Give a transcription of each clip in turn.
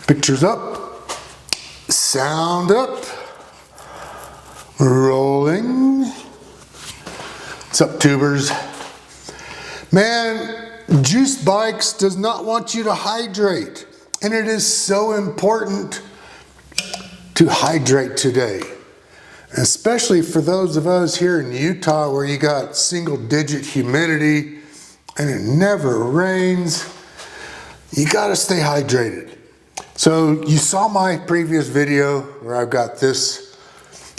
Pictures up, sound up, rolling. What's up, tubers? Man, Juice Bikes does not want you to hydrate, and it is so important to hydrate today, especially for those of us here in Utah where you got single-digit humidity and it never rains. You gotta stay hydrated. So you saw my previous video where I've got this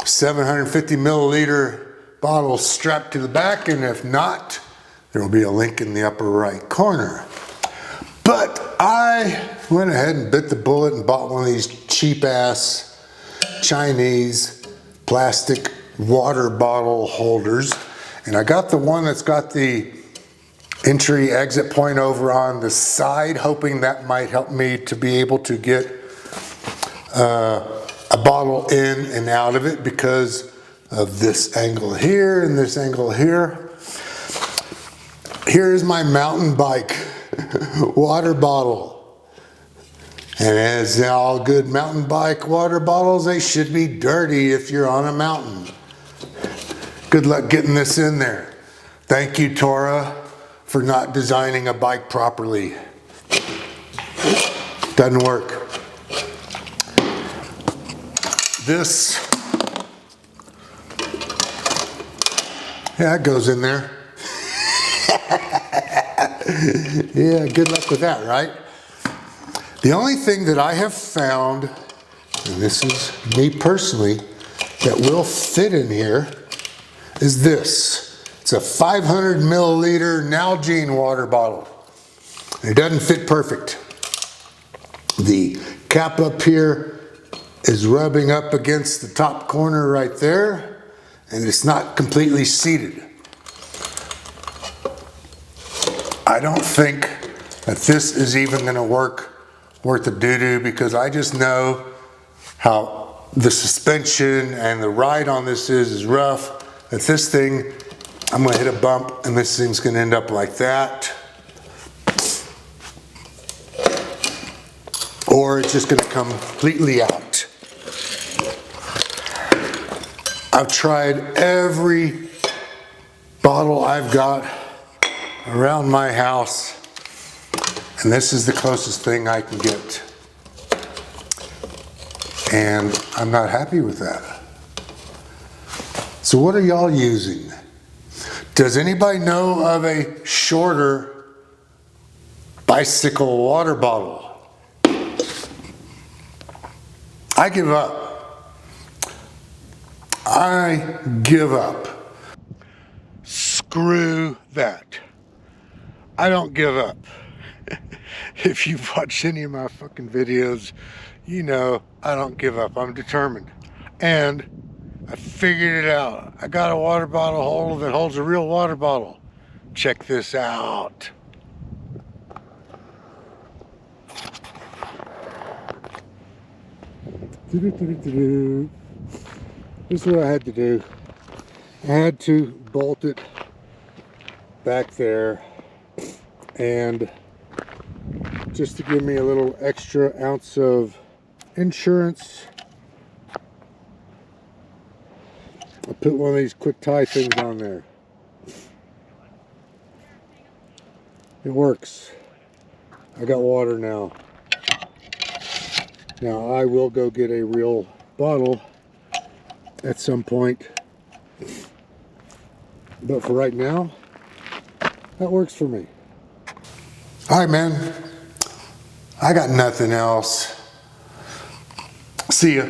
750 milliliter bottle strapped to the back, and if not, there will be a link in the upper right corner. But I went ahead and bit the bullet and bought one of these cheap ass Chinese plastic water bottle holders. And I got the one that's got the entry exit point over on the side, hoping that might help me to be able to get a bottle in and out of it because of this angle here and this angle here. Here's my mountain bike water bottle. And as all good mountain bike water bottles, they should be dirty if you're on a mountain. Good luck getting this in there. Thank you, Tora, for not designing a bike properly. Doesn't work. This, yeah, it goes in there. Yeah, good luck with that, right? The only thing that I have found, and this is me personally, that will fit in here is this. It's a 500 milliliter Nalgene water bottle. It doesn't fit perfect. The cap up here is rubbing up against the top corner right there, and it's not completely seated. I don't think that this is even going to work worth a doo-doo, because I just know how the suspension and the ride on this is rough. That this thing, I'm going to hit a bump and this thing's going to end up like that. Or it's just going to come completely out. I've tried every bottle I've got around my house, and this is the closest thing I can get. And I'm not happy with that. So what are y'all using? Does anybody know of a shorter bicycle water bottle? I give up. I give up. Screw that. I don't give up. If you've watched any of my fucking videos, you know I don't give up. I'm determined. And I figured it out. I got a water bottle holder that holds a real water bottle. Check this out. This is what I had to do. I had to bolt it back there, and just to give me a little extra ounce of insurance, I put one of these quick tie things on there. It works. I got water now. Now I will go get a real bottle at some point, but for right now, that works for me. All right, man. I got nothing else. See ya.